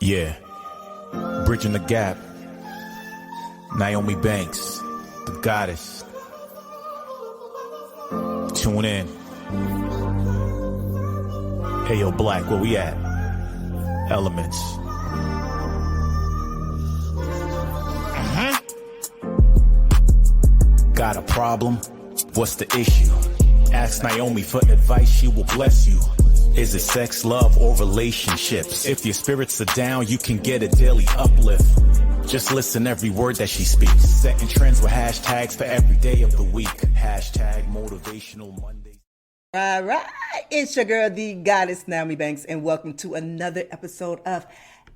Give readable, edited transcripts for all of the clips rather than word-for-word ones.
Yeah, bridging the gap. Nyomi Banks, the goddess. Tune in. Hey yo, Black, where we at? Elements. Got a problem? What's the issue? Ask Nyomi for advice, she will bless you. Is it sex, love, or relationships? If your spirits are down, you can get a daily uplift. Just listen every word that she speaks. Setting trends with hashtags for every day of the week. Hashtag motivational Mondays. All right, it's your girl, the goddess Nyomi Banks, and welcome to another episode of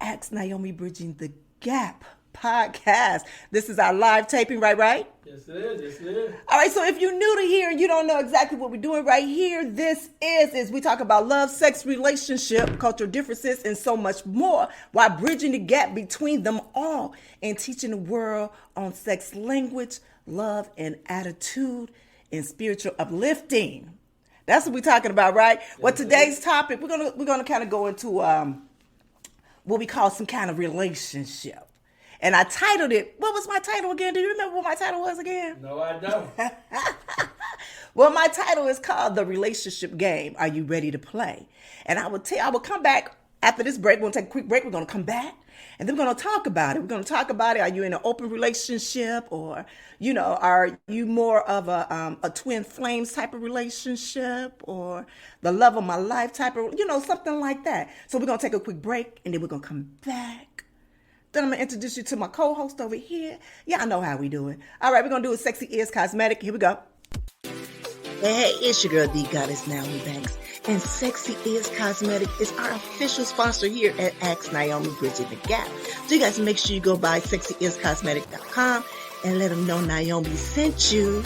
Ask Nyomi Bridging the Gap podcast. This is our live taping, right? Yes, it is. Yes, it is. All right, so if you're new to here and you don't know exactly what we're doing right here, this is we talk about love, sex, relationship, cultural differences, and so much more, while bridging the gap between them all and teaching the world on sex language, love, and attitude, and spiritual uplifting. That's what we're talking about, right? Yes, well, today's topic, we're gonna kind of go into what we call some kind of relationship. And I titled it, what was my title again? Do you remember what my title was again? No, I don't. Well, my title is called The Relationship Game. Are you ready to play? And I will come back after this break. We're going to take a quick break. We're going to come back and then we're going to talk about it. We're going to talk about it. Are you in an open relationship, or, are you more of a twin flames type of relationship, or the love of my life type of, something like that. So we're going to take a quick break and then we're going to come back. Then I'm going to introduce you to my co-host over here. Yeah, I know how we do it. All right, we're going to do a Sexy Is Cosmetic. Here we go. Hey, it's your girl, the goddess Nyomi Banks. And Sexy Is Cosmetic is our official sponsor here at Ask Nyomi Bridging the Gap. So you guys make sure you go by sexyiscosmetic.com and let them know Nyomi sent you.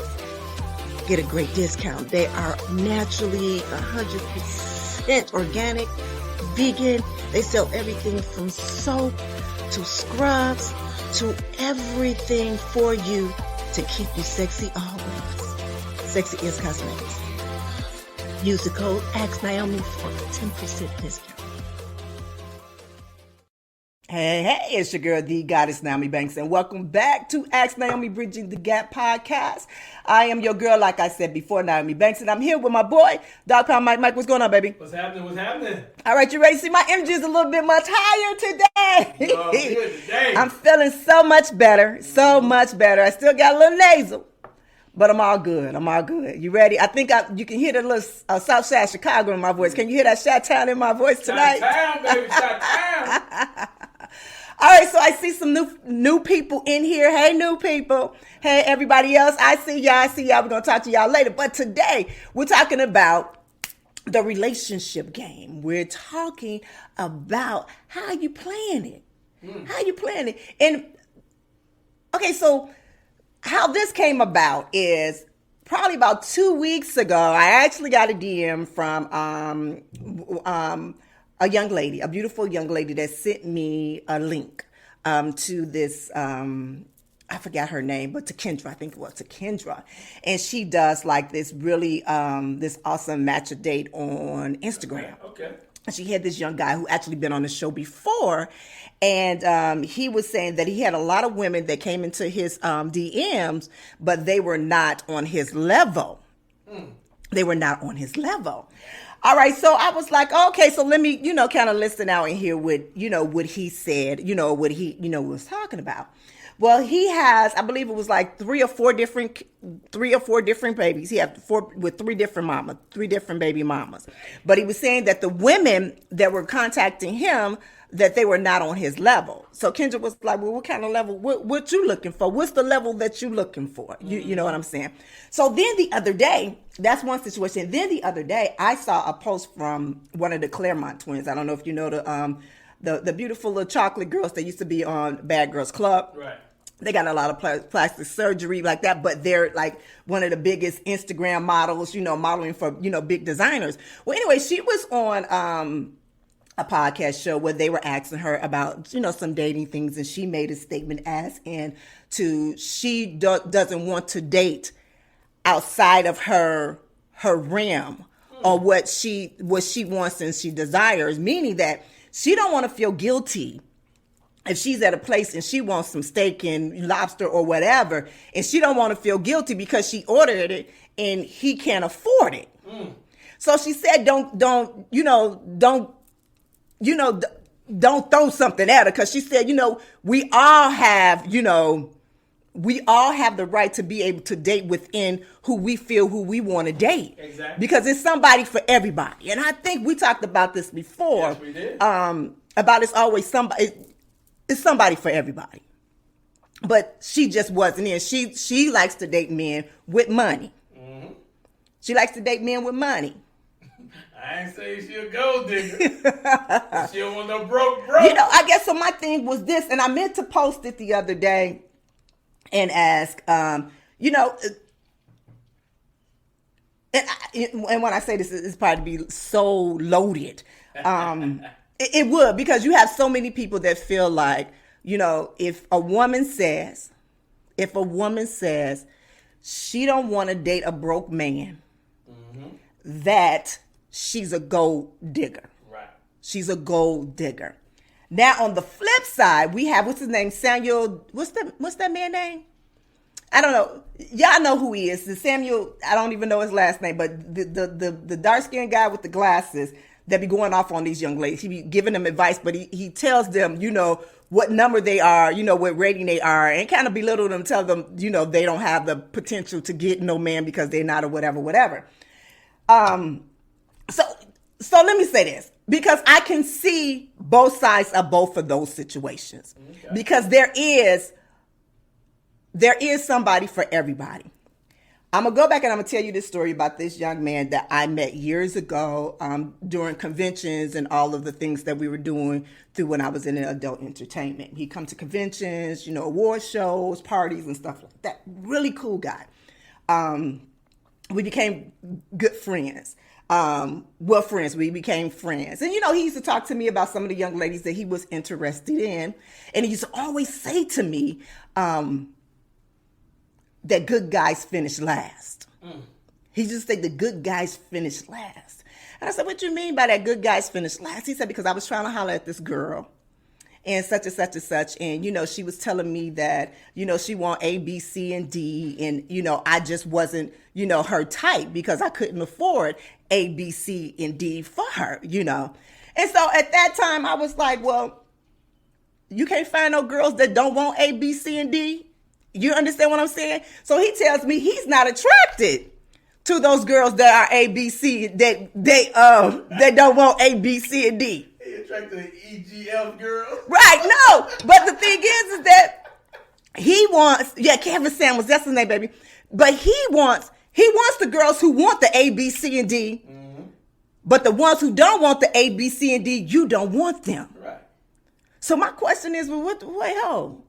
Get a great discount. They are naturally 100% organic, vegan. They sell everything from soap to scrubs, to everything for you to keep you sexy always. Sexy Is Cosmetics. Use the code Ask Nyomi for a 10% discount. Hey, it's your girl, the goddess Nyomi Banks, and welcome back to Ask Nyomi Bridging the Gap podcast. I am your girl, like I said before, Nyomi Banks, and I'm here with my boy, Dog Pound Mike. Mike, what's going on, baby? What's happening? All right, you ready to see my energy is a little bit much higher today? Oh, good today. I'm feeling so much better. I still got a little nasal, but I'm all good. You ready? I think you can hear the little South Side Chicago in my voice. Can you hear that Chi-Town in my voice tonight? Chi-Town, baby, Chi-Town. All right, so I see some new people in here. Hey, new people. Hey, everybody else. I see y'all. We're going to talk to y'all later. But today, we're talking about the relationship game. We're talking about how you playing it. And, okay, so how this came about is probably about 2 weeks ago, I actually got a DM from a young lady, a beautiful young lady that sent me a link to this, I forgot her name, but to Kendra, I think it was to Kendra. And she does like this really, this awesome match a date on Instagram. Okay. And she had this young guy who actually been on the show before. And he was saying that he had a lot of women that came into his DMs, but they were not on his level. They were not on his level. All right, so I was like, okay, so let me, kind of listen out and hear what he said, what he, was talking about. Well, he has, I believe it was like three or four different babies. He had three different baby mamas. But he was saying that the women that were contacting him, that they were not on his level. So Kendra was like, well, what kind of level, what you looking for? What's the level that you looking for? You know what I'm saying? So then the other day, that's one situation. Then the other day, I saw a post from one of the Claremont twins. I don't know if you know the beautiful little chocolate girls that used to be on Bad Girls Club. Right. They got a lot of plastic surgery like that, but they're like one of the biggest Instagram models, modeling for, big designers. Well, anyway, she was on a podcast show where they were asking her about, some dating things. And she made a statement as in she doesn't want to date outside of her realm or what she wants and she desires, meaning that she don't want to feel guilty if she's at a place and she wants some steak and lobster or whatever, and she don't want to feel guilty because she ordered it and he can't afford it. So she said, don't throw something at her, because she said, we all have the right to be able to date within who we want to date. Exactly. Because it's somebody for everybody. And I think we talked about this before. Yes, we did. About it's always somebody. It's somebody for everybody. But she just wasn't in. She likes to date men with money. Mm-hmm. She likes to date men with money. I ain't saying she a gold digger. She don't want no broke. I guess so. My thing was this, and I meant to post it the other day and ask, and when I say this, it's probably be so loaded. It would, because you have so many people that feel like, if a woman says she don't want to date a broke man, that she's a gold digger. Right. She's a gold digger. Now on the flip side, we have, what's his name? Samuel. What's that man's name? I don't know. Y'all know who he is. The Samuel. I don't even know his last name, but the dark skinned guy with the glasses that be going off on these young ladies. He be giving them advice, but he tells them, what number they are, what rating they are, and kind of belittle them, tell them, they don't have the potential to get no man because they're not, or whatever. So let me say this, because I can see both sides of both of those situations. Okay. Because there is somebody for everybody. I'm going to go back and I'm going to tell you this story about this young man that I met years ago during conventions and all of the things that we were doing through when I was in adult entertainment. He come to conventions, award shows, parties and stuff like that. Really cool guy. We became good friends. We became friends. And, he used to talk to me about some of the young ladies that he was interested in. And he used to always say to me, that good guys finish last. He just said the good guys finish last. And I said, what you mean by that good guys finish last? He said, because I was trying to holler at this girl and such and such and such. And, she was telling me that, she want A, B, C, and D. And, I just wasn't, her type, because I couldn't afford A, B, C, and D for her, And so at that time I was like, well, you can't find no girls that don't want A, B, C, and D. You understand what I'm saying? So he tells me he's not attracted to those girls that are A, B, C, that don't want A, B, C, and D. He attracted to EGF girls. Right, no. But the thing is that he wants, Kevin Samuels, that's his name, baby. But he wants the girls who want the A, B, C, and D. Mm-hmm. But the ones who don't want the A, B, C, and D, you don't want them. Right. So my question is, hold on.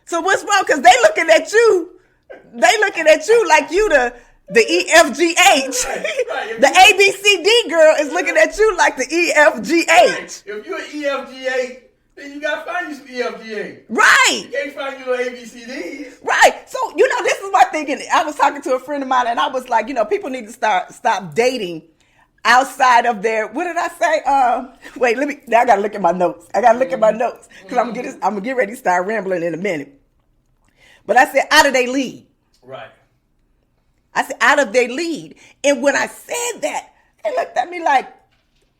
So what's wrong? Because they looking at you like you the EFGH. Right. The ABCD girl is looking at you like the EFGH. Right. If you're an EFGH, then you gotta find you some EFGH. Right. You can't find you no ABCDs. Right. So this is my thinking. I was talking to a friend of mine, and I was like, people need to stop dating outside of their, what did I say? Now I gotta look at my notes. Because I'm gonna get ready to start rambling in a minute. But I said out of their league. Right. I said out of their lead. And when I said that, they looked at me like,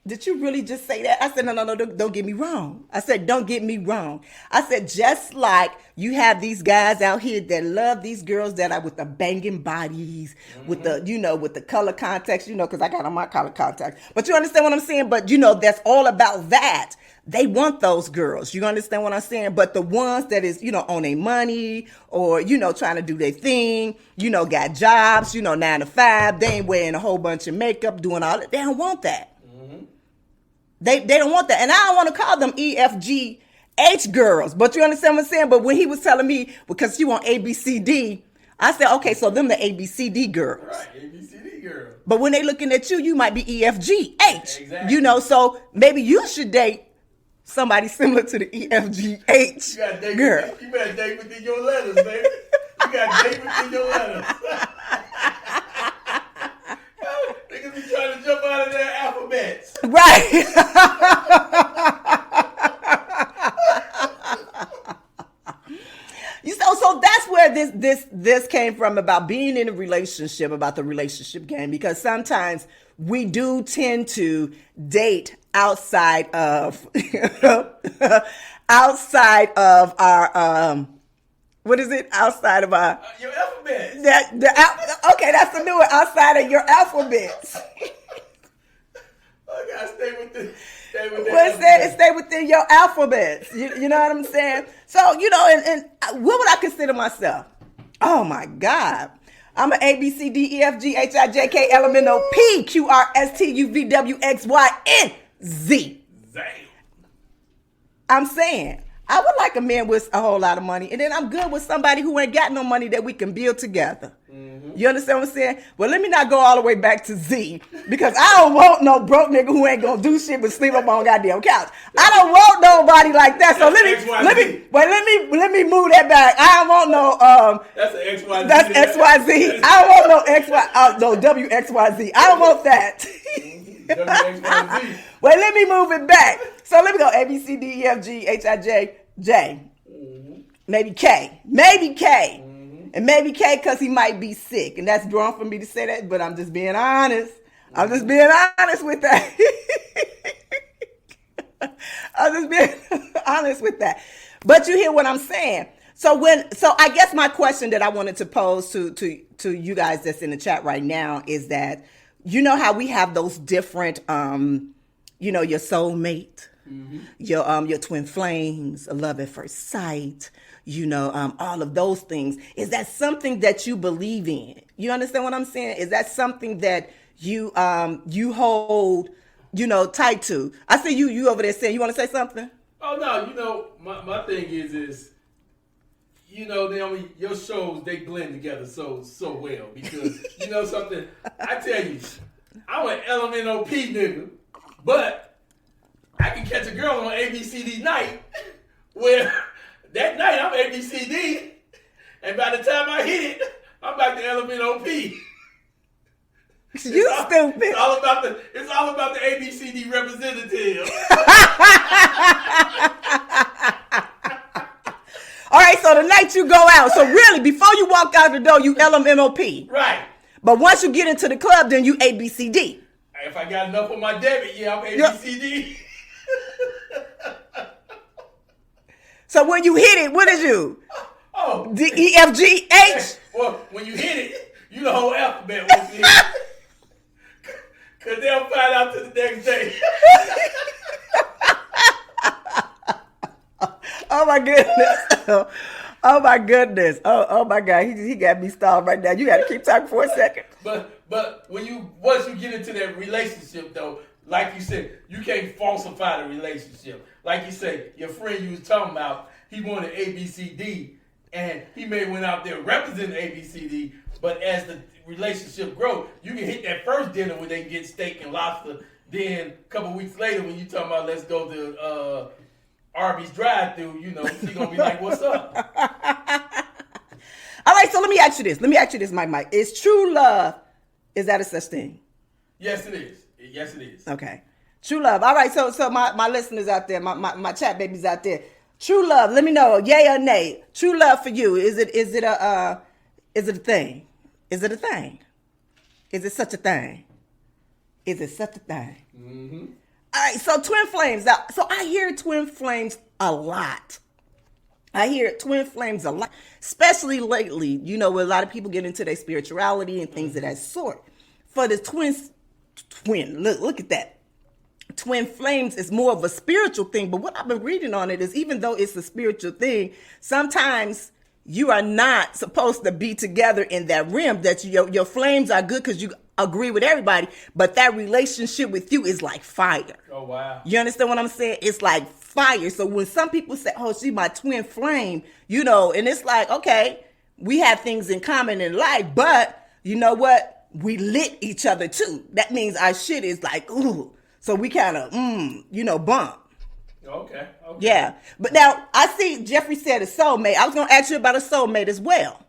did you really just say that? I said, no, don't get me wrong. I said, don't get me wrong. I said, just like you have these guys out here that love these girls that are with the banging bodies, with the, with the color contacts, because I got on my color contacts. But you understand what I'm saying? But, that's all about that. They want those girls. You understand what I'm saying? But the ones that is, on their money or, trying to do their thing, got jobs, 9 to 5, they ain't wearing a whole bunch of makeup, doing all that. They don't want that. They don't want that. And I don't want to call them EFGH girls. But you understand what I'm saying? But when he was telling me, because you want ABCD, I said, okay, so them the ABCD girls. Right, ABCD girls. But when they looking at you, you might be EFGH. Exactly. So maybe you should date somebody similar to the EFGH girl. You better date within your letters, baby. You got to date within your letters. Niggas be trying to jump out of their alphabets. Right. this came from about being in a relationship, about the relationship game, because sometimes we do tend to date outside of outside of our what is it? Outside of our Your alphabet. Okay, that's the new one. Outside of your alphabets. I gotta stay with the. Stay within your alphabets. You know what I'm saying? So, and what would I consider myself? Oh my God. I'm an A, B, C, D, E, F, G, H, I, J, K, L, M, N, O, P, Q, R, S, T, U, V, W, X, Y, and Z. Damn. I'm saying, I would like a man with a whole lot of money, and then I'm good with somebody who ain't got no money that we can build together. Mm-hmm. You understand what I'm saying? Well, let me not go all the way back to Z, because I don't want no broke nigga who ain't gonna do shit but sleep up on goddamn couch. I don't want nobody like that. So let me move that back. I don't want no That's an XYZ. That's XYZ. I don't want no XY no WXYZ. I don't want that. WXYZ. Well, let me move it back. So let me go A, B, C, D, E, F, G, H, I, J, J. Mm-hmm. Maybe K. Mm-hmm. And maybe K because he might be sick. And that's wrong for me to say that, but I'm just being honest. Mm-hmm. I'm just being honest with that. But you hear what I'm saying. So I guess my question that I wanted to pose to you guys that's in the chat right now is that, you know how we have those different, your soulmate, mm-hmm. your twin flames, a love at first sight, all of those things. Is that something that you believe in? You understand what I'm saying? Is that something that you hold, tight to? I see you over there saying, you want to say something? Oh no, my thing is Naomi, your shows, they blend together so well because you know something. I tell you, I'm an LMNOP nigga, but I can catch a girl on ABCD night where that night I'm ABCD, and by the time I hit it, I'm back to LMNOP. You stupid. It's all about the ABCD representative. All right, so the night you go out, so really, before you walk out the door, you LMNOP. Right. But once you get into the club, then you ABCD. If I got enough on my debit, yeah, I'm ABCD. So when you hit it, what is you? Oh. D, E, F, G, H? Well, when you hit it, you the whole alphabet won't be hit. Because they'll find out to the next day. Oh my goodness. Oh my goodness. Oh my God. He got me stalled right now. You got to keep talking for a second. But once you get into that relationship though, like you said, you can't falsify the relationship. Like you say, your friend you was talking about, he wanted ABCD and he may went out there representing ABCD, but as the relationship grows, you can hit that first dinner where they get steak and lobster. Then a couple weeks later when you talking about let's go to Arby's drive-thru, she gonna be like, "What's up?" All right, so let me ask you this, Mike. Is true love? Is that a such thing? Yes, it is. Yes, it is. Okay, true love. All right, so my listeners out there, my chat babies out there, true love. Let me know, yay or nay. True love for you? Is it a thing? Is it a thing? Is it such a thing? Is it such a thing? Mm-hmm. All right, so twin flames. So I hear twin flames a lot. Especially lately, where a lot of people get into their spirituality and things of that sort. For the twin, look at that. Twin flames is more of a spiritual thing, but what I've been reading on it is even though it's a spiritual thing, sometimes you are not supposed to be together in that realm, that your flames are good because you agree with everybody, but that relationship with you is like fire. Oh, wow. You understand what I'm saying? It's like fire. So when some people say, oh, she's my twin flame, and it's like, okay, we have things in common in life, but you know what? We lit each other too. That means our shit is like, ooh. So we kind of, bump. Okay. Yeah. But now I see Jeffrey said a soulmate. I was going to ask you about a soulmate as well.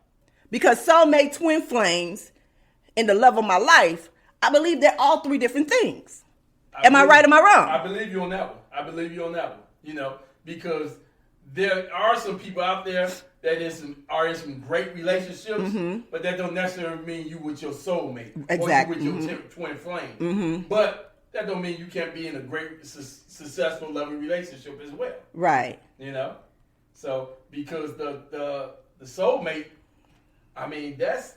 Because soulmate, twin flames, in the love of my life, I believe they're all three different things. Am I right? Am I wrong? I believe you on that one. Because there are some people out there that are in some great relationships, but that don't necessarily mean you with your soulmate Exactly. or you with your twin flame. But that don't mean you can't be in a great, successful, loving relationship as well. Right. You know, so because the soulmate, I mean, that's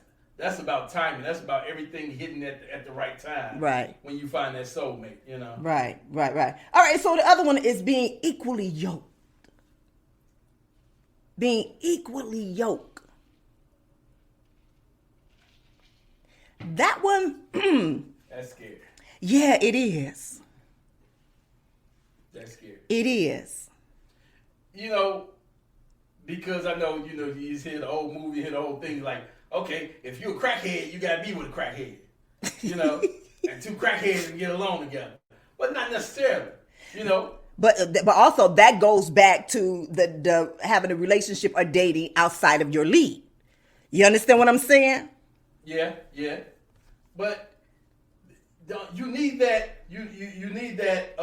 about timing. That's about everything hitting at the right time. Right. When you find that soulmate, you know. Right. All right, so the other one is being equally yoked. Being equally yoked. That one, That's scary. yeah, it is. That's scary. It is. You know, because I know, you just hear the whole movie, hear the whole thing like, okay, if you're a crackhead, you gotta be with a crackhead. You know, and two crackheads can get along together. But not necessarily, you know. But also that goes back to the having a relationship or dating outside of your league. You understand what I'm saying? Yeah. But you need that. You need that.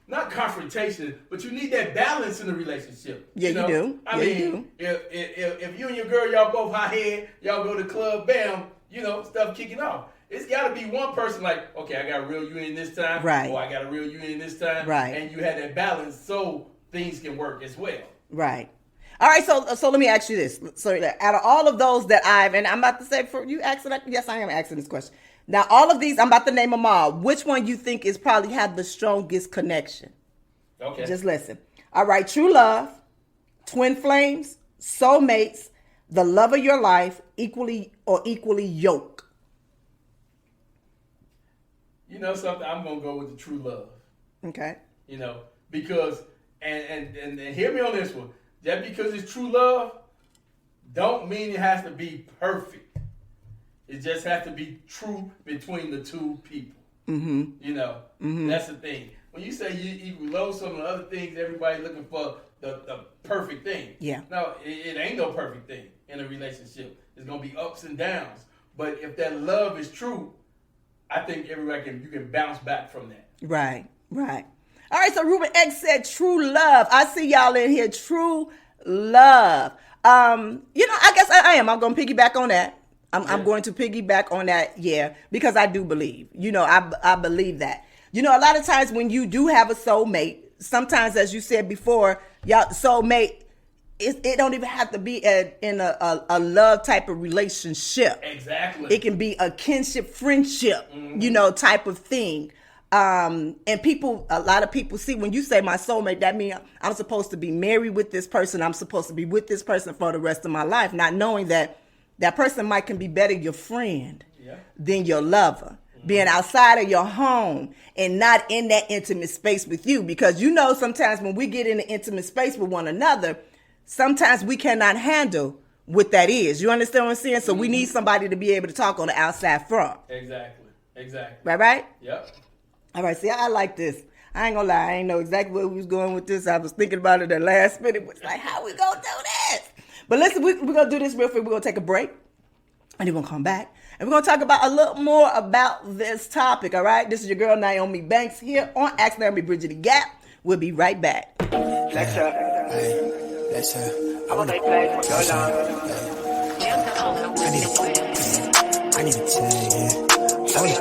Not confrontation, but you need that balance in the relationship. Yeah, you do. I Yeah, mean, you do. if you and your girl, y'all both hot head, y'all go to the club, bam, stuff kicking off. It's got to be one person like, okay, I got to reel you in this time, right? Or I got to reel you in this time, right? And you had that balance so things can work as well, right? All right, so let me ask you this. So out of all of those that and I'm about to say for you asking that, yes, I am asking this question. Now, all of these, I'm about to name them all. Which one you think is probably have the strongest connection? Okay. Just listen. All right, true love, twin flames, soulmates, the love of your life, equally yoked. You know something? I'm gonna go with the true love. Okay. Because and hear me on this one. Just because it's true love, don't mean it has to be perfect. It just has to be true between the two people. That's the thing. When you say you love some of the other things, everybody looking for the perfect thing. Yeah. No, it ain't no perfect thing in a relationship. There's gonna be ups and downs. But if that love is true, I think everybody you can bounce back from that. Right. All right, so Ruben X said true love. I see y'all in here. True love. I guess I am. I'm going to piggyback on that. I'm going to piggyback on that, because I do believe. I believe that. A lot of times when you do have a soulmate, sometimes, as you said before, y'all soulmate, it don't even have to be in a love type of relationship. Exactly. It can be a kinship, friendship, type of thing. And a lot of people see when you say my soulmate, that means I'm supposed to be married with this person. I'm supposed to be with this person for the rest of my life, not knowing that person can be better your friend than your lover. Being outside of your home and not in that intimate space with you. Because sometimes when we get in an intimate space with one another, sometimes we cannot handle what that is. You understand what I'm saying? So we need somebody to be able to talk on the outside from. Exactly. Right? Yep. All right, see, I like this. I ain't gonna lie, I ain't know exactly where we was going with this. I was thinking about it at the last minute. It's like, how we gonna do this? But listen, we're gonna do this real quick. We're gonna take a break, and then we're gonna come back. And we're going to talk about a little more about this topic, all right? This is your girl, Nyomi Banks, here on Ask Naomi Bridging the Gap. We'll be right back. Let's I want to play for so long. I need to tell you.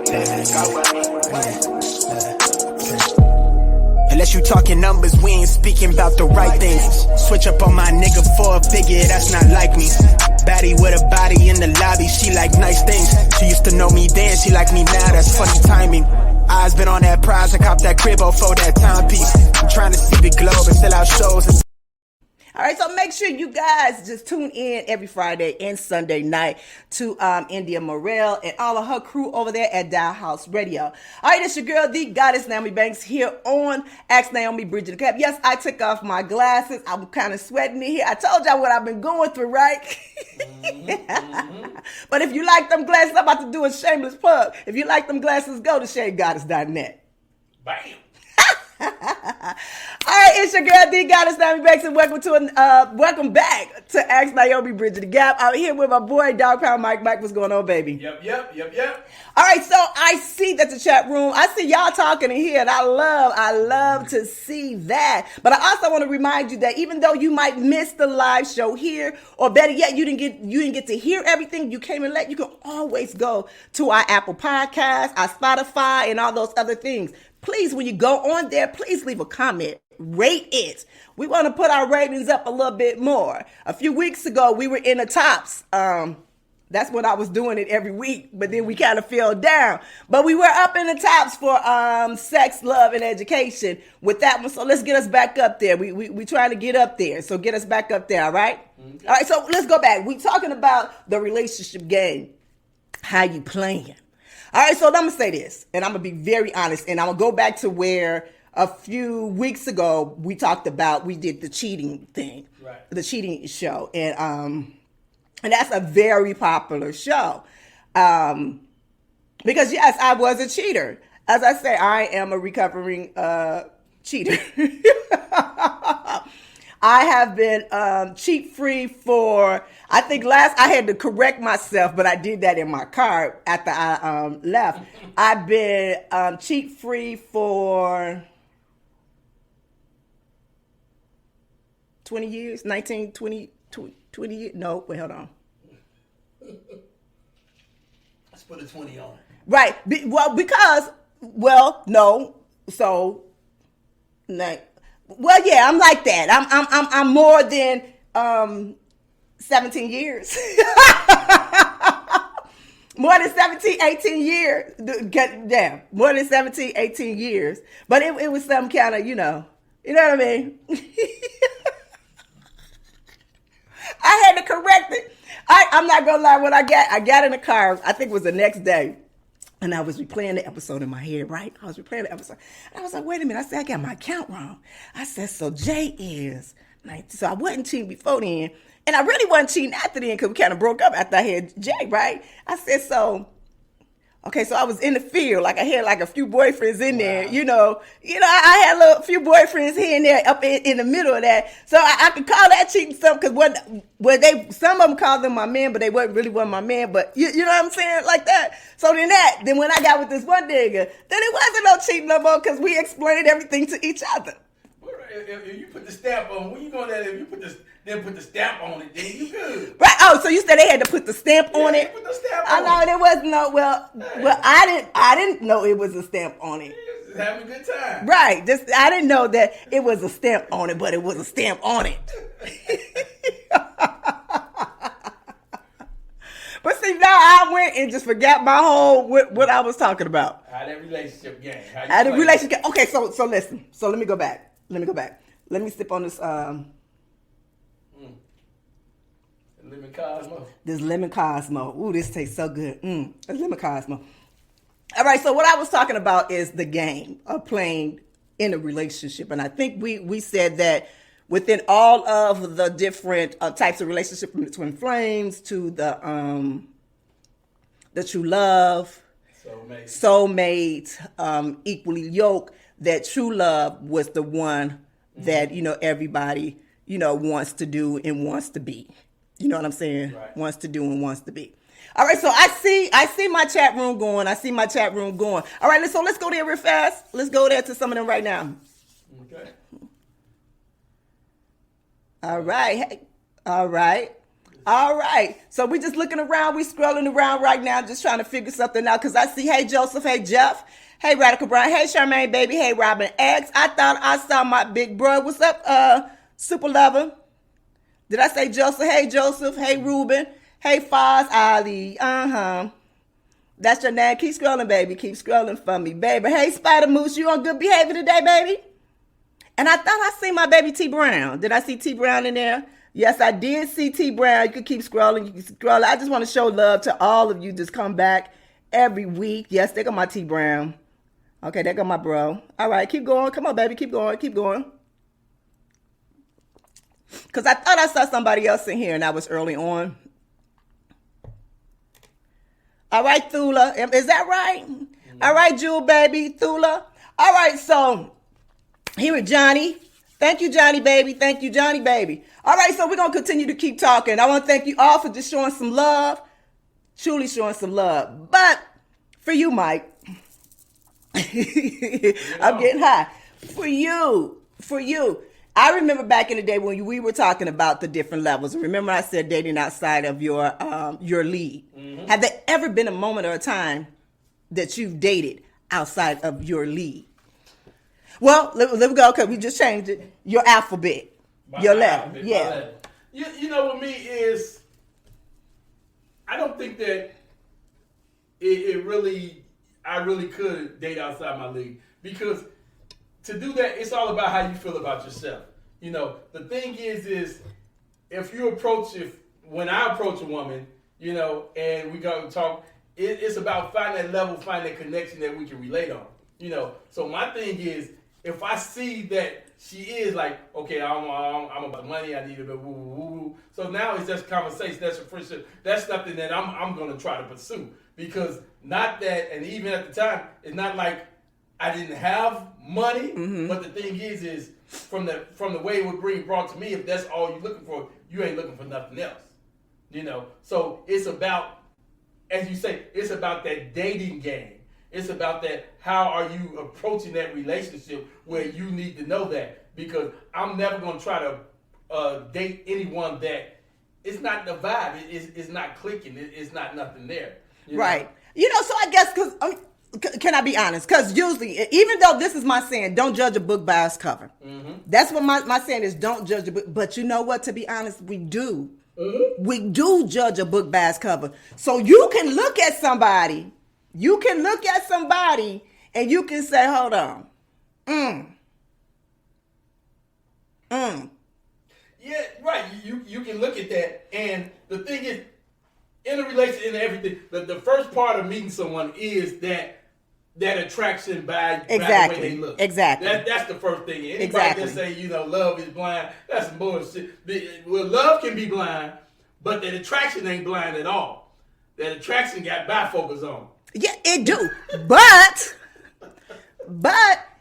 Unless you talking numbers, we ain't speaking about the right things. Switch up on my nigga for a figure, that's not like me. Baddie with a body in the lobby, she like nice things. She used to know me then, she like me now, that's funny timing. Eyes been on that prize, I cop that crib for that timepiece. I'm trying to see the globe and sell out shows. All right, so make sure you guys just tune in every Friday and Sunday night to India Morel and all of her crew over there at Dial House Radio. All right, it's your girl, the goddess Naomi Banks, here on Ask Naomi Bridging the Gap. Yes, I took off my glasses. I'm kind of sweating in here. I told y'all what I've been going through, right? But if you like them glasses, I'm about to do a shameless plug. If you like them glasses, go to shadegoddess.net. Bam. All right, it's your girl D Goddess Nyomi Banks, and welcome back to Ask Nyomi Bridging the Gap. I'm here with my boy Dog Pound Mike. Mike, what's going on, baby? Yep. All right, so I see that the chat room, I see y'all talking in here, and I love to see that. But I also want to remind you that even though you might miss the live show here, or better yet, you didn't get to hear everything, you came in late, you can always go to our Apple Podcast, our Spotify, and all those other things. Please, when you go on there, please leave a comment. Rate it. We want to put our ratings up a little bit more. A few weeks ago, we were in the tops. That's when I was doing it every week, but then we kind of fell down. But we were up in the tops for sex, love, and education with that one. So let's get us back up there. We trying to get up there. So get us back up there, all right? Okay. All right, so let's go back. We talking about the relationship game. How you playing? All right, so I'm going to say this, and I'm going to be very honest, and I'm going to go back to where a few weeks ago we did the cheating thing, right? The cheating show, and that's a very popular show, because yes, I was a cheater. As I say, I am a recovering cheater. I have been cheat free for, I think I had to correct myself, but I did that in my car after I left. I've been cheat free for 20 years, 20 years. No, wait, hold on. Let's put a 20 on it. Right. No. So, well, yeah, I'm like that. I'm more than 17 years. More than 17, 18 years. Damn, more than 17, 18 years. But it was some kind of, you know what I mean? I had to correct it. I'm not gonna lie, when I got in the car, I think it was the next day. And I was replaying the episode in my head, right? I was replaying the episode. And I was like, wait a minute. I said, I got my count wrong. I said, so Jay is 19. So I wasn't cheating before then. And I really wasn't cheating after then because we kind of broke up after I had Jay, right? I said, so I was in the field. Like I had like a few boyfriends in there, you know, I had a few boyfriends here and there up in the middle of that. So I could call that cheating some, because some of them called them my man, but they wasn't my man. But you know what I'm saying? Like that. So then when I got with this one nigga, then it wasn't no cheating no more, because we explained everything to each other. If you put the stamp on, when you going there, if you put the stamp on it, then you good. Right. Oh, so you said they had to put the stamp on it? Put the stamp I know there was no. Well, I didn't know it was a stamp on it. Just having a good time. Right. I didn't know that it was a stamp on it, but it was a stamp on it. But see, now I went and just forgot my whole what I was talking about. How that relationship game. Okay, so listen. So let me go back. Let me sip on this Lemon Cosmo. This lemon Cosmo. Ooh, this tastes so good. It's lemon Cosmo. All right, so what I was talking about is the game of playing in a relationship. And I think we said that within all of the different types of relationship, from the twin flames to the true love, soulmate, equally yoked, that true love was the one that, everybody, wants to do and wants to be. You know what I'm saying? Right. Wants to do and wants to be. All right, so I see my chat room going. All right, let's go there real fast. Let's go there to some of them right now. Okay. All right. So we just looking around. We scrolling around right now, just trying to figure something out. Because I see, hey, Joseph, hey, Jeff, hey, Radical Brian, hey, Charmaine, baby, hey, Robin X. I thought I saw my big bro. What's up, Super Lover? Did I say Joseph? Hey, Joseph. Hey, Ruben. Hey, Foz Ali. That's your name. Keep scrolling, baby. Keep scrolling for me, baby. Hey, Spider Moose, you on good behavior today, baby? And I thought I seen my baby T Brown. Did I see T Brown in there? Yes, I did see T Brown. You can keep scrolling. I just want to show love to all of you. Just come back every week. Yes, there go my T Brown. Okay, there go my bro. All right, keep going. Come on, baby. Keep going. Because I thought I saw somebody else in here, and I was early on. All right, Thula. Is that right? All right, Jewel, baby. Thula. All right, so here with Johnny. Thank you, Johnny Baby. Thank you, Johnny Baby. All right, so we're going to continue to keep talking. I want to thank you all for just showing some love, truly showing some love. But for you, Mike, I'm getting high. For you, I remember back in the day when we were talking about the different levels. Remember I said dating outside of your league. Mm-hmm. Have there ever been a moment or a time that you've dated outside of your league? Well, let me go because we just changed it. Your alphabet. Your letter. Yeah. You know what me is, I don't think that I really could date outside my league. Because to do that, it's all about how you feel about yourself. You know, the thing is when I approach a woman, you know, and we go talk, it's about finding that level, finding that connection that we can relate on. You know, so my thing is, if I see that she is like, okay, I'm about money, I need a bit woo. So now it's just conversation, that's a friendship, that's something that I'm going to try to pursue. Because not that, and even at the time, it's not like I didn't have money, but the thing is from the way it would bring brought to me, if that's all you're looking for, you ain't looking for nothing else. You know, so it's about, as you say, it's about that dating game. It's about that, how are you approaching that relationship where you need to know that. Because I'm never going to try to date anyone that it's not the vibe. It's not clicking. It's not nothing there. Right. Know? You know, so I guess, because, can I be honest? Because usually, even though this is my saying, don't judge a book by its cover. Mm-hmm. That's what my saying is, don't judge a book. But you know what? To be honest, we do. Mm-hmm. We do judge a book by its cover. So you can look at somebody. You can look at somebody and you can say, hold on. Yeah, right. You can look at that. And the thing is, in a relationship and everything, the first part of meeting someone is that attraction by the way they look. Exactly. That's the first thing. Anybody that say, you know, love is blind, that's some bullshit. Well, love can be blind, but that attraction ain't blind at all. That attraction got bifocals on. Yeah, it do. But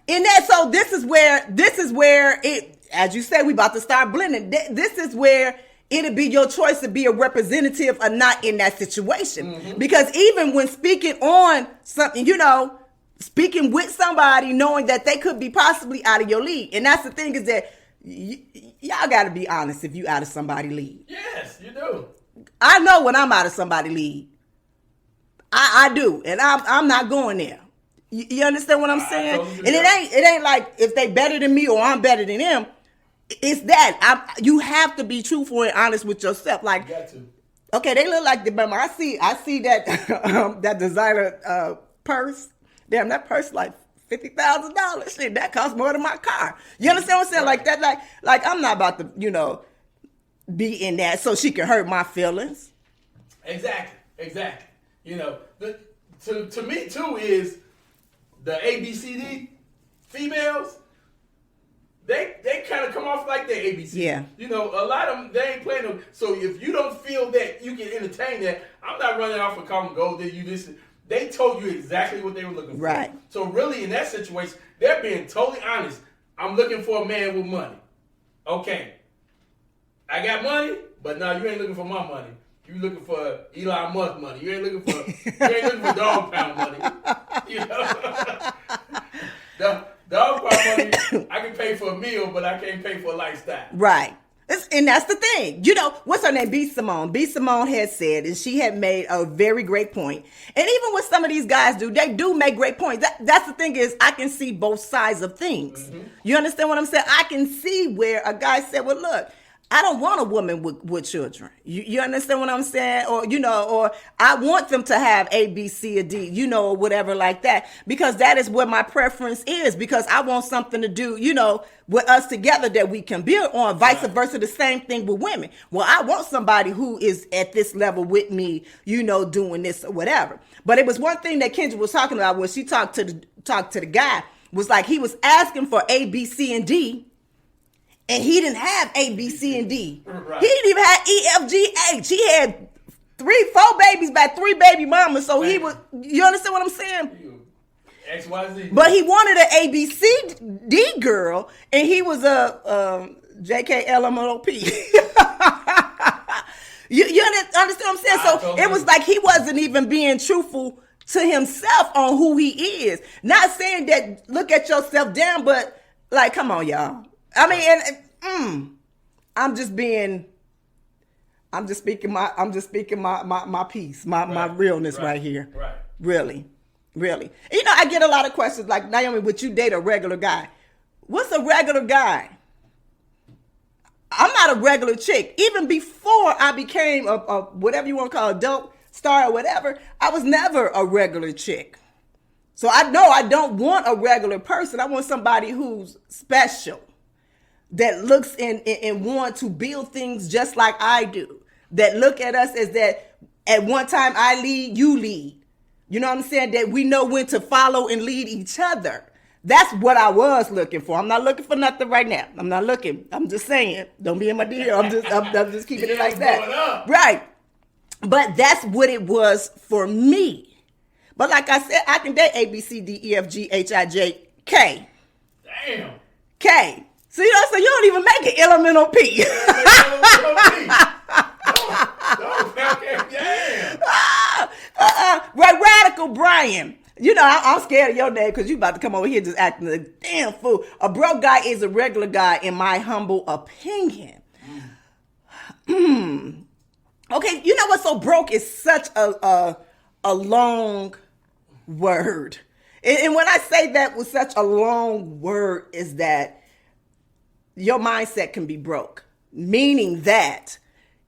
in that, so this is where it, as you said, we about to start blending. This is where it'll be your choice to be a representative or not in that situation. Mm-hmm. Because even when speaking on something, you know, speaking with somebody, knowing that they could be possibly out of your league. And that's the thing is that y'all got to be honest if you out of somebody's league. Yes, you do. I know when I'm out of somebody's league. I do, and I'm not going there. You understand what I'm saying? And it ain't like if they better than me or I'm better than them. It's that you have to be truthful and honest with yourself. Like, you got to. Okay, they look like the bummer. I see that that designer purse. Damn, that purse like $50,000. Shit, that costs more than my car. You understand what I'm saying? Right. Like that. Like I'm not about to, you know, be in that so she can hurt my feelings. Exactly. You know, to me too is the ABCD females. They kind of come off like they're ABC. Yeah. You know, a lot of them, they ain't playing them. So if you don't feel that you can entertain that, I'm not running off and calling gold. That you listen. They told you exactly what they were looking for. Right. So really, in that situation, they're being totally honest. I'm looking for a man with money. Okay. I got money, but now you ain't looking for my money. You looking for Elon Musk money. You ain't looking for dog pound money. You know? Dog pound money, I can pay for a meal, but I can't pay for a lifestyle. Right. And that's the thing. You know, what's her name? B. Simone. B. Simone had said, and she had made a very great point. And even what some of these guys do, they do make great points. That's the thing is, I can see both sides of things. Mm-hmm. You understand what I'm saying? I can see where a guy said, well, look, I don't want a woman with children. You understand what I'm saying? Or, you know, or I want them to have A, B, C, or D, you know, or whatever like that. Because that is what my preference is. Because I want something to do, you know, with us together that we can build on. Vice versa, the same thing with women. Well, I want somebody who is at this level with me, you know, doing this or whatever. But it was one thing that Kendra was talking about when she talked to the guy, was like he was asking for A, B, C, and D. And he didn't have A, B, C, and D. Right. He didn't even have E, F, G, H. He had 3, 4 babies by 3 baby mamas. So he was, you understand what I'm saying? XYZ. But he wanted an ABCD girl, and he was a JKLMOP. you understand what I'm saying? So it was like he wasn't even being truthful to himself on who he is. Not saying that look at yourself down, but like, come on, y'all. I mean, I'm just speaking my piece, my realness right here. Right. Really. You know, I get a lot of questions like, Nyomi, would you date a regular guy? What's a regular guy? I'm not a regular chick. Even before I became a whatever you want to call a dope star or whatever, I was never a regular chick. So I know I don't want a regular person. I want somebody who's special, that looks and want to build things just like I do, that look at us as that at one time I lead, you lead. You know what I'm saying? That we know when to follow and lead each other. That's what I was looking for. I'm not looking for nothing right now. I'm not looking. I'm just saying, don't be in my DM. I'm just keeping it like that. Right. But that's what it was for me. But like I said, I can date A, B, C, D, E, F, G, H, I, J, K. Damn. K. So you know, so you don't even make it elemental P. Right, Radical Brian. You know, I'm scared of your name because you about to come over here just acting a damn fool. A broke guy is a regular guy, in my humble opinion. Okay, you know what? So broke is such a long word. And when I say that with such a long word is that your mindset can be broke. Meaning that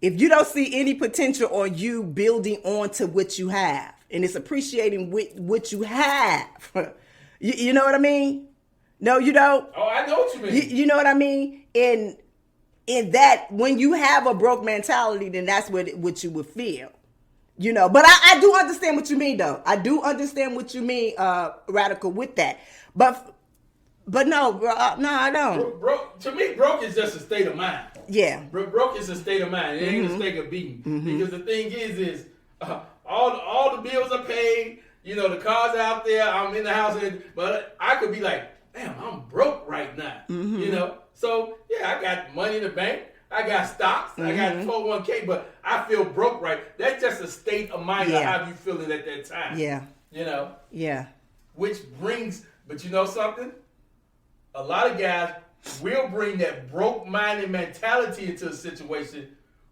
if you don't see any potential on you building onto what you have, and it's appreciating what you have. You know what I mean? No, you don't? Oh, I know what you mean. You know what I mean? In that, when you have a broke mentality, then that's what you would feel. You know, but I do understand what you mean, though. I do understand what you mean, Radical, with that. But no, bro, no, I don't. Broke, to me, broke is just a state of mind. Yeah. Broke is a state of mind. It ain't a state of being. Because the thing is all the bills are paid. You know, the cars are out there. I'm in the house, but I could be like, damn, I'm broke right now. You know, so yeah, I got money in the bank. I got stocks. I got 401k, but I feel broke right. That's just a state of mind of how you feeling at that time. Yeah. You know. Yeah. Which brings, but you know something? A lot of guys will bring that broke-minded mentality into a situation,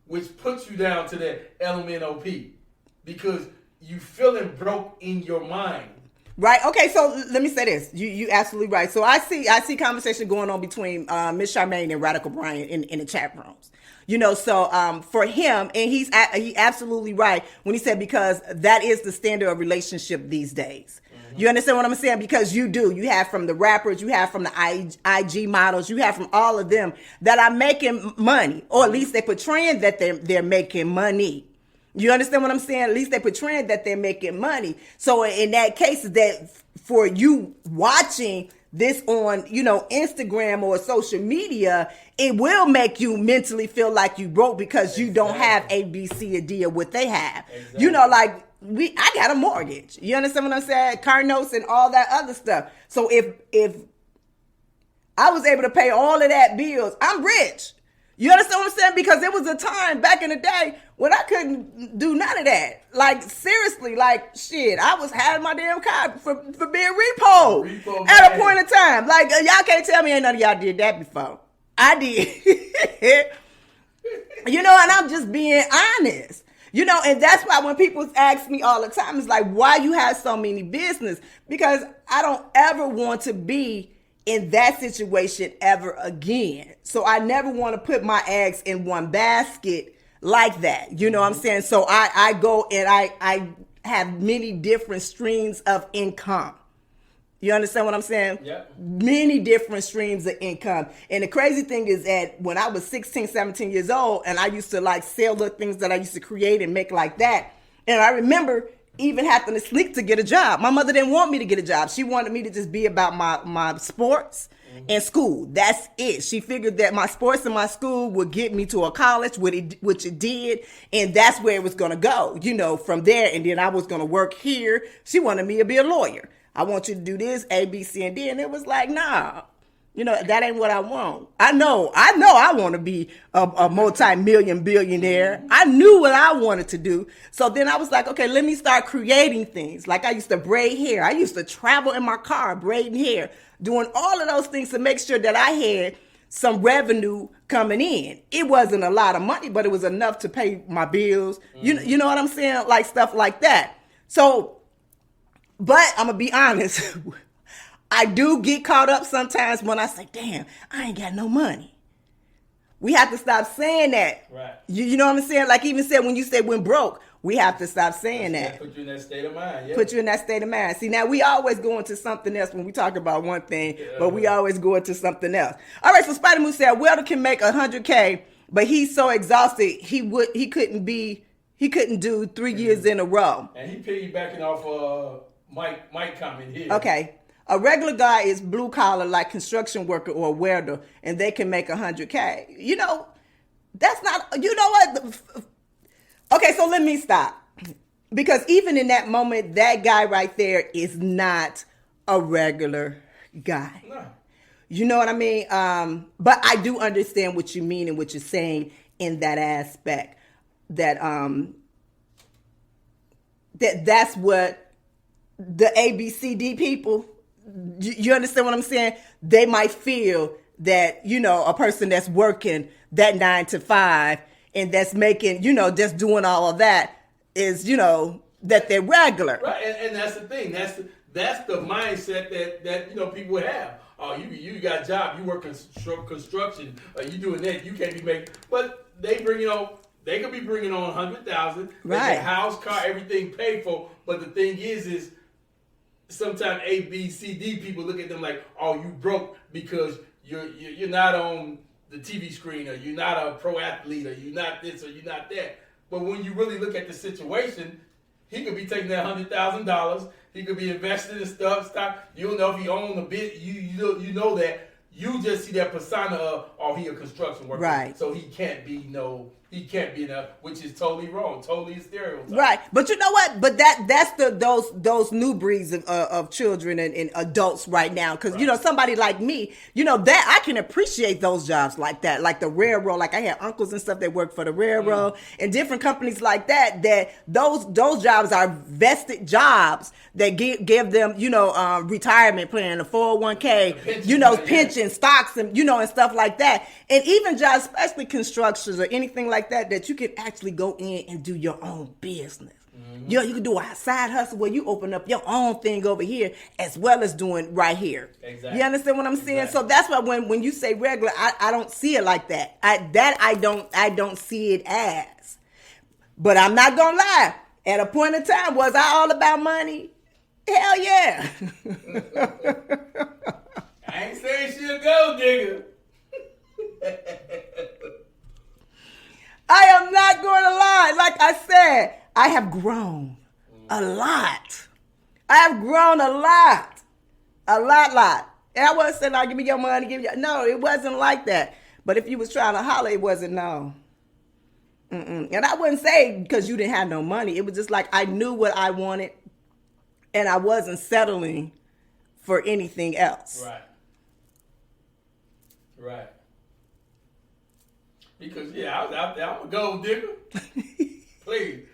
which puts you down to that LMNOP. Because you feeling broke in your mind. Right. Okay. So let me say this. You absolutely right. So I see conversation going on between Miss Charmaine and Radical Brian in the chat rooms. You know, so for him, and he absolutely right when he said, because that is the standard of relationship these days. You understand what I'm saying? Because you have from the rappers, you have from the IG models, you have from all of them that are making money, or at least they're portraying that they're making money. You understand what I'm saying? At least they're portraying that they're making money. So in that case, that for you watching this on, you know, Instagram or social media, it will make you mentally feel like you broke because you don't have A, B, C, or D of what they have. Exactly. You know, like I got a mortgage. You understand what I'm saying? Car notes and all that other stuff. So if I was able to pay all of that bills, I'm rich. You understand what I'm saying? Because there was a time back in the day when I couldn't do none of that. Like, seriously, like, shit, I was having my damn car for being repo at a point in time. Like, y'all can't tell me ain't none of y'all did that before. I did. You know, and I'm just being honest. You know, and that's why when people ask me all the time, it's like, why you have so many business? Because I don't ever want to be in that situation ever again. So I never want to put my eggs in one basket like that. You know what I'm saying? So I go and I have many different streams of income. You understand what I'm saying? Yep. Many different streams of income. And the crazy thing is that when I was 16, 17 years old, and I used to like sell the things that I used to create and make like that. And I remember even having to sneak to get a job. My mother didn't want me to get a job. She wanted me to just be about my sports and school. That's it. She figured that my sports and my school would get me to a college, which it did. And that's where it was going to go, you know, from there. And then I was going to work here. She wanted me to be a lawyer. I want you to do this, A, B, C, and D. And it was like, nah, you know, that ain't what I want. I know I want to be a multi-million billionaire. I knew what I wanted to do. So then I was like, okay, let me start creating things. Like I used to braid hair. I used to travel in my car braiding hair, doing all of those things to make sure that I had some revenue coming in. It wasn't a lot of money, but it was enough to pay my bills. You know what I'm saying? Like stuff like that. So, but I'm going to be honest. I do get caught up sometimes when I say, damn, I ain't got no money. We have to stop saying that. Right. You know what I'm saying? Like even said, when you say when broke, we have to stop saying that. Put you in that state of mind. Yeah. Put you in that state of mind. See, now we always go into something else when we talk about one thing, but we always go into something else. All right, so Spider Moon said, Welder can make $100K, but he's so exhausted he couldn't do 3 years in a row. And he piggybacking off Mike comment here. Okay. A regular guy is blue collar, like construction worker or a welder, and they can make $100K. You know, that's not, you know what? Okay, so let me stop. Because even in that moment, that guy right there is not a regular guy. No. You know what I mean? But I do understand what you mean and what you're saying in that aspect. That's what the ABCD people, you understand what I'm saying? They might feel that, you know, a person that's working that 9 to 5 and that's making, you know, just doing all of that is, you know, that they're regular. Right, and that's the thing. That's the mindset that you know people have. Oh, you got a job, you work construction, you doing that, you can't be making. But they could be bringing on 100,000. Right. House, car, everything paid for. But the thing is sometimes A, B, C, D people look at them like, oh, you broke because you're not on the TV screen, or you're not a pro athlete, or you're not this, or you're not that. But when you really look at the situation, he could be taking that $100,000. He could be invested in stock. You don't know if he owned a bit. You know that. You just see that persona of, oh, he a construction worker. Right. So he can't be which is totally wrong, totally a stereotype. Right. But you know what? But that's those new breeds of children and adults right now. Because, you know, somebody like me, you know, that I can appreciate those jobs like that, like the railroad. Like I had uncles and stuff that worked for the railroad and different companies like that those jobs are vested jobs that give them, you know, retirement plan, a 401k, you know, pension, stocks, and, you know, and stuff like that. And even jobs, especially constructions or anything like that you can actually go in and do your own business. Mm-hmm. You know, you can do a side hustle where you open up your own thing over here as well as doing right here. Exactly. You understand what I'm saying? Exactly. So that's why when you say regular, I don't see it like that. I don't see it as. But I'm not gonna lie. At a point in time, was I all about money? Hell yeah. I ain't saying she a gold digger. I am not going to lie. Like I said, I have grown a lot. I have grown a lot. A lot. And I wasn't saying, give me your money, No, it wasn't like that. But if you was trying to holler, it wasn't no. And I wouldn't say because you didn't have no money. It was just like I knew what I wanted, and I wasn't settling for anything else. Right. Because, I was out there. I'm a gold digger. Please.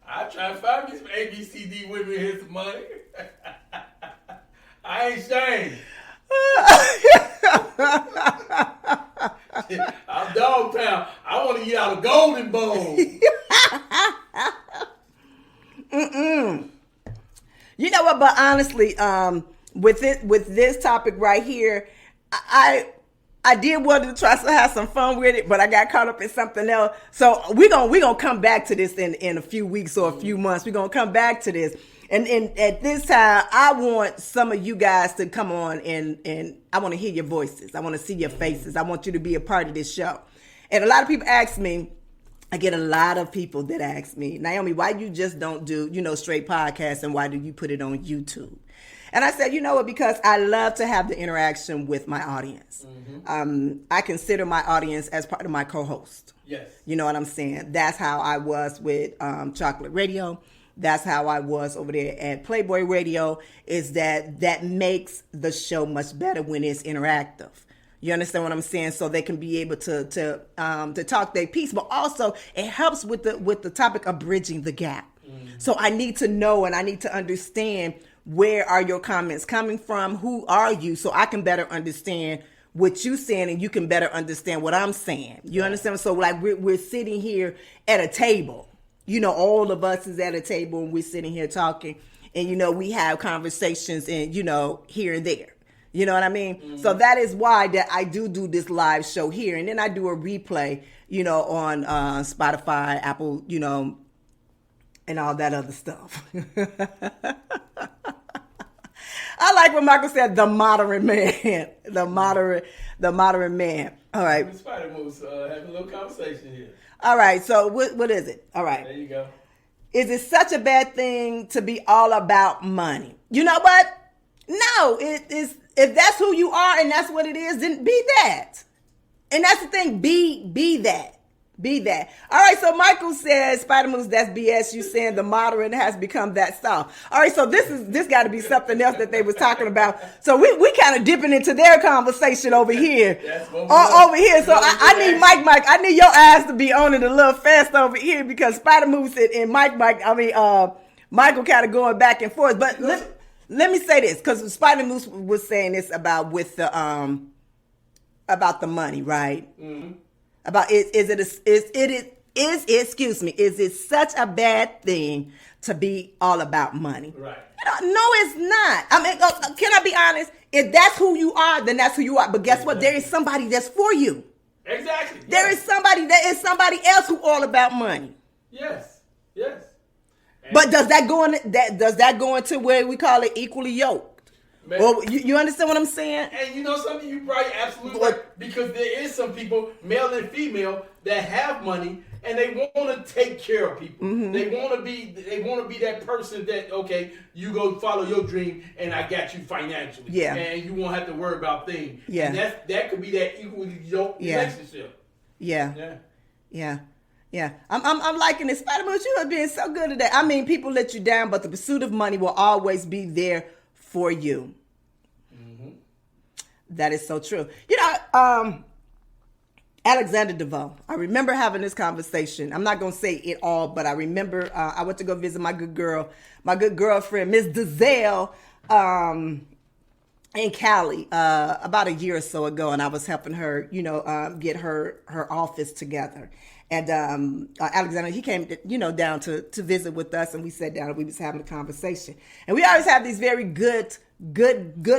I try to find me some ABCD women here some money. I ain't ashamed. I'm Dogtown. I want to get out a golden bowl. You know what? But honestly, with this topic right here, I did want to try to have some fun with it, but I got caught up in something else. So we're gonna come back to this in a few weeks or a few months. We're gonna come back to this. And at this time, I want some of you guys to come on and I want to hear your voices. I want to see your faces. I want you to be a part of this show. And a lot of people ask me, I get a lot of people that ask me, Nyomi, why you just don't do, straight podcasts, and why do you put it on YouTube? And I said, you know what, because I love to have the interaction with my audience. Mm-hmm. I consider my audience as part of my co-host. Yes. You know what I'm saying? That's how I was with Chocolate Radio. that's how I was over there at Playboy Radio, is that makes the show much better when it's interactive. You understand what I'm saying? So they can be able to talk their piece, but also it helps with the topic of bridging the gap. So I need to know and I need to understand, where are your comments coming from? Who are you? So I can better understand what you're saying, and you can better understand what I'm saying. You understand? So like we're sitting here at a table. You know, all of us is at a table and we're sitting here talking, and you know, we have conversations and, you know, here and there. You know what I mean? Mm-hmm. So that is why that I do this live show here. And then I do a replay, you know, on Spotify, Apple, you know, and all that other stuff. I like what Michael said, the moderate man. The moderate man. All right. Spider Moose, having a little conversation here. All right. So what is it? All right. There you go. Is it such a bad thing to be all about money? You know what? No, it is. If that's who you are and that's what it is, then be that. And that's the thing. Be that. Be that. All right, so Michael says, Spider Moose, that's BS. You saying the moderate has become that style. All right, so this got to be something else that they was talking about. So we kind of dipping into their conversation over here. Over here. So I need Mike. I need your ass to be on it a little fast over here, because Spider Moose and Michael kind of going back and forth. But let me say this, because Spider Moose was saying this about the money, right? Mm-hmm. About is it such a bad thing to be all about money? Right. No, it's not. I mean, can I be honest? If that's who you are, then that's who you are. But guess what? There is somebody that's for you. Exactly. There is somebody else who all about money. Yes. Yes. But does that go into where we call it equally yoked? Man. Or you understand what I'm saying? And you know something, you probably absolutely right, because there is some people, male and female, that have money and they want to take care of people. Mm-hmm. They want to be that person that, okay, you go follow your dream and I got you financially. Yeah. And you won't have to worry about things. Yeah. And that could be that equally yoked relationship. Yeah. Yeah. Yeah. Yeah, I'm liking this. Spider Moose, you are being so good at that. I mean, people let you down, but the pursuit of money will always be there for you. Mm-hmm. That is so true. You know, Alexander DeVoe, I remember having this conversation. I'm not going to say it all, but I remember I went to go visit my good girlfriend, Miss Dazelle, in Cali about a year or so ago, and I was helping her, you know, get her office together. And Alexander, he came, down to visit with us, and we sat down and we was having a conversation. And we always have these very good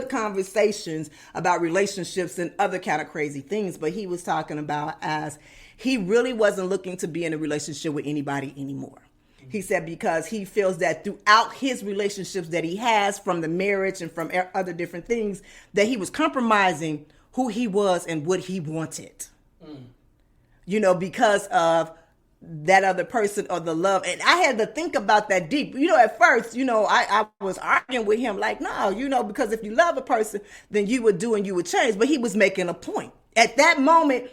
conversations about relationships and other kind of crazy things. But he was talking about as he really wasn't looking to be in a relationship with anybody anymore. He said because he feels that throughout his relationships that he has, from the marriage and from other different things, that he was compromising who he was and what he wanted. You know, because of that other person or the love. And I had to think about that deep. You know, at first, I was arguing with him like, no, because if you love a person, then you would do and you would change. But he was making a point. At that moment,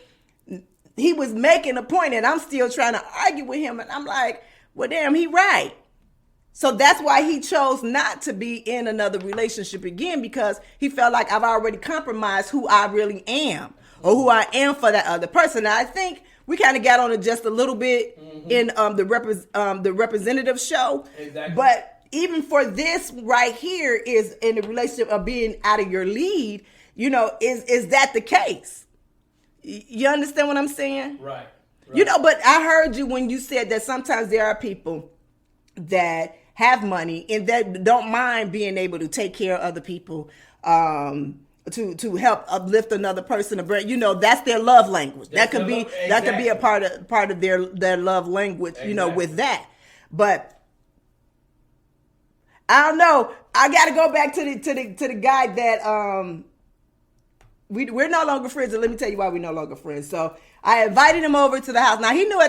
he was making a point, and I'm still trying to argue with him. And I'm like, well, damn, he right. So that's why he chose not to be in another relationship again, because he felt like I've already compromised who I really am, or who I am for that other person. Now, I think we kind of got on it just a little bit in the representative show. Exactly. But even for this right here is in the relationship of being out of your lead, is that the case? You understand what I'm saying? Right. But I heard you when you said that sometimes there are people that have money and that don't mind being able to take care of other people, to help uplift another person. That's their love language. That could be a part of their love language. Exactly. With that. But I don't know. I got to go back to the guy that we're no longer friends, and let me tell you why we're no longer friends. So I invited him over to the house. Now he knew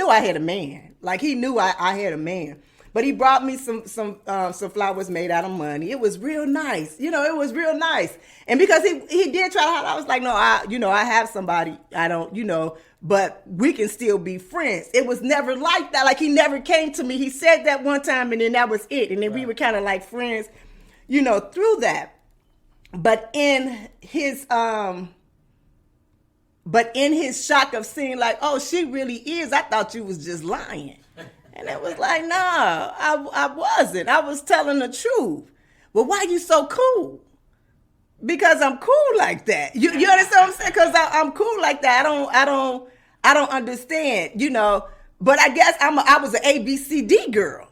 I had a man. Like he knew I had a man. But he brought me some flowers made out of money. It was real nice. You know, it was real nice. And because he did try to holler, I was like, no, I have somebody. I don't, but we can still be friends. It was never like that. Like, he never came to me. He said that one time, and then that was it. And then we were kind of like friends, through that. But in his shock of seeing like, oh, she really is, I thought you was just lying. And it was like, nah, I wasn't. I was telling the truth. Well, why you so cool? Because I'm cool like that. You understand what I'm saying? Because I'm cool like that. I don't understand, But I guess I was an ABCD girl.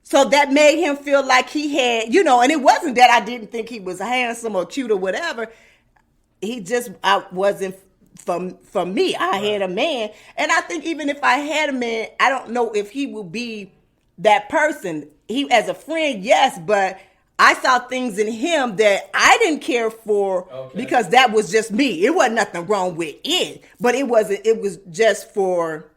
So that made him feel like he had, and it wasn't that I didn't think he was handsome or cute or whatever. I wasn't for me. I had a man. And I think even if I had a man, I don't know if he would be that person. He, as a friend, yes, but I saw things in him that I didn't care for because that was just me. It wasn't nothing wrong with it, but it was just for,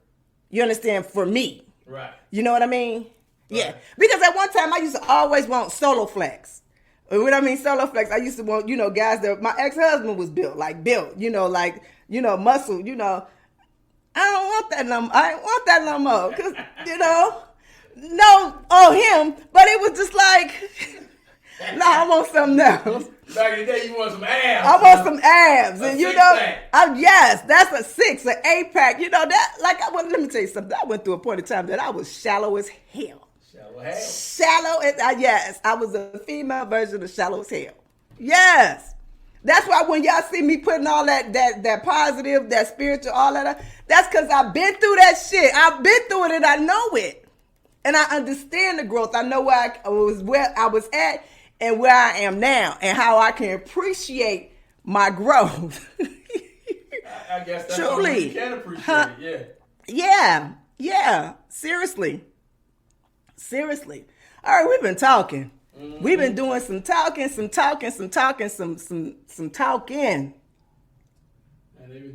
you understand, for me. Right. You know what I mean? Yeah, because at one time I used to always want solo flex. What I mean, solo flex, I used to want, guys that my ex-husband was built, muscle, I don't want that no more. I ain't want that no more. Because, him, but it was just like, no, I want something else. Back in the day, you want some abs. I want some abs. And, Six-pack. that's a 6, an 8-pack. Let me tell you something. I went through a point in time that I was shallow as hell. Shallow as yes, I was a female version of shallow as hell. Yes, that's why when y'all see me putting all that positive, that spiritual, all that, that's because I've been through that shit. I've been through it and I know it, and I understand the growth. I know where I was at and where I am now, and how I can appreciate my growth. I guess that's truly you can appreciate it. Yeah. Seriously. All right, we've been talking. Mm-hmm. We've been doing some talking. And they've been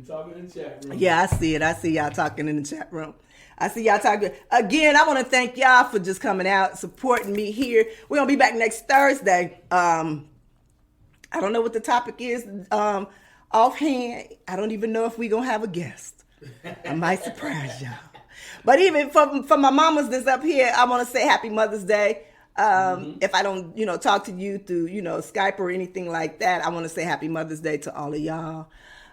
talking in the chat room. Yeah, I see it. I see y'all talking in the chat room. I see y'all talking. Again, I want to thank y'all for just coming out, supporting me here. We're going to be back next Thursday. I don't know what the topic is offhand. I don't even know if we're going to have a guest. I might surprise y'all. But even for my mamas that's up here, I want to say Happy Mother's Day. If I don't, talk to you through, Skype or anything like that, I want to say Happy Mother's Day to all of y'all.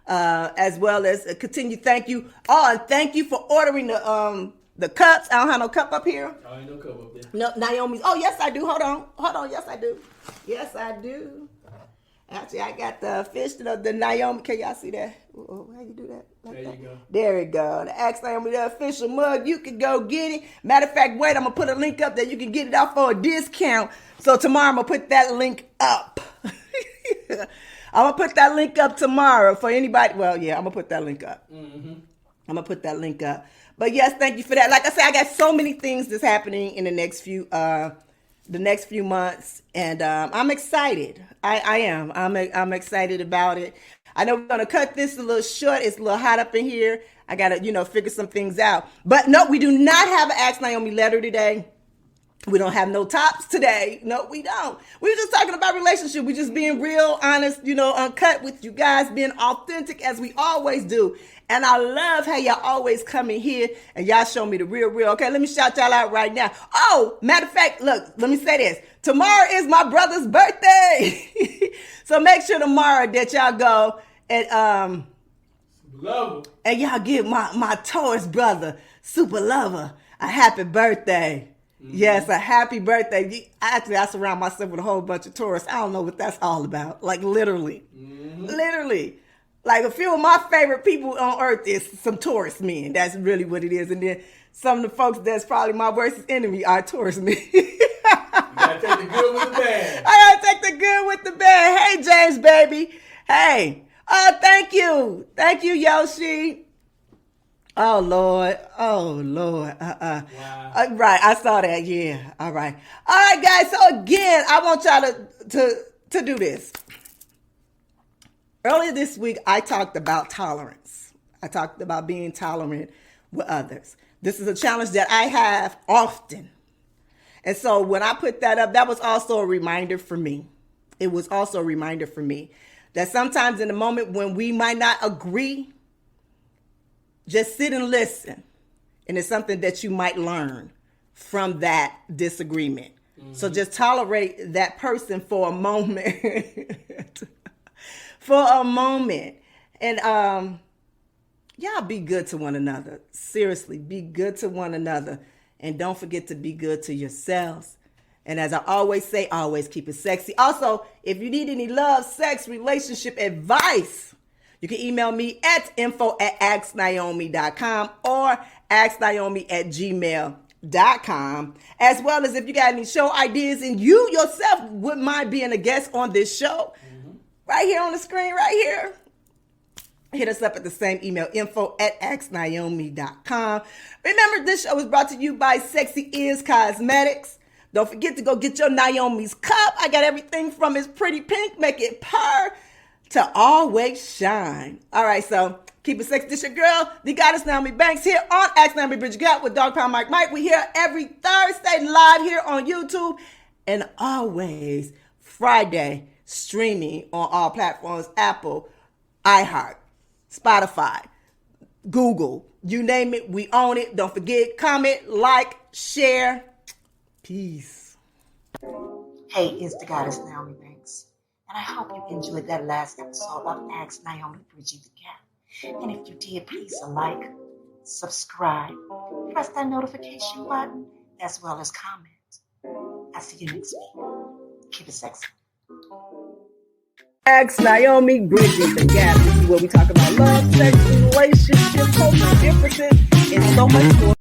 As well as continue. Thank you. Oh, and thank you for ordering the cups. I don't have no cup up here. I ain't no cup up there. No, Naomi's. Oh, yes, I do. Hold on. Yes, I do. Actually, I got the fish, the Naomi. Can y'all see that? How you do that? Like there you go. There we go. The Ask Naomi, the official mug. You can go get it. Matter of fact, wait, I'm going to put a link up that you can get it off for a discount. So tomorrow, I'm going to put that link up. I'm going to put that link up tomorrow for anybody. Well, yeah, I'm going to put that link up. Mm-hmm. I'm going to put that link up. But yes, thank you for that. Like I said, I got so many things that's happening in the next few months, and I'm excited. I am. I'm excited about it. I know we're gonna cut this a little short. It's a little hot up in here. I gotta, figure some things out. But no, we do not have an Ask Naomi letter today. We don't have no tops today. No, we don't. We were just talking about relationship. We just being real, honest, uncut with you guys, being authentic as we always do. And I love how y'all always come in here and y'all show me the real. Okay, let me shout y'all out right now. Oh, matter of fact, look, let me say this. Tomorrow is my brother's birthday. So make sure tomorrow that y'all go and and y'all give my Taurus brother, Super Lover, a happy birthday. Mm-hmm. Yes, a happy birthday. Actually, I surround myself with a whole bunch of Taurus. I don't know what that's all about. Like, literally. Mm-hmm. Literally. Like, a few of my favorite people on earth is some Taurus men. That's really what it is. And then some of the folks that's probably my worst enemy are Taurus men. You gotta take the good with the bad. I gotta take the good with the bad. Hey, James, baby. Hey. Oh, thank you. Thank you, Yoshi. Oh, Lord. Wow. Right. I saw that. Yeah. All right. All right, guys. So, again, I want y'all to do this. Earlier this week, I talked about tolerance. I talked about being tolerant with others. This is a challenge that I have often. And so when I put that up, that was also a reminder for me. It was also a reminder for me that sometimes in the moment when we might not agree, just sit and listen. And it's something that you might learn from that disagreement. So just tolerate that person for a moment. For a moment. And y'all be good to one another. Seriously, be good to one another. And don't forget to be good to yourselves. And as I always say, always keep it sexy. Also, if you need any love, sex, relationship advice, you can email me at info@asknaomi.com or asknaomi@gmail.com. As well as if you got any show ideas and you yourself wouldn't mind being a guest on this show, right here on the screen, right here. Hit us up at the same email, info@asknaomi.com. Remember, this show is brought to you by Sexy Is Cosmetics. Don't forget to go get your Nyomi's cup. I got everything from its pretty pink, make it purr, to always shine. All right, so keep it sexy. This your girl, the goddess Naomi Banks, here on Ask Naomi Bridge Gap with Dog Pound Mike. We here every Thursday live here on YouTube, and always Friday streaming on all platforms: Apple, iHeart, Spotify, Google, you name it, we own it. Don't forget, comment, like, share. Peace. Hey, it's the goddess Naomi Banks, and I hope you enjoyed that last episode of Ask Naomi Bridging the Gap. And if you did, please like, subscribe, press that notification button, as well as comment. I'll see you next week. Keep it sexy. Ask Naomi Bridging the Gap. This is where we talk about love, sex, relationships, cultural differences, and so much more.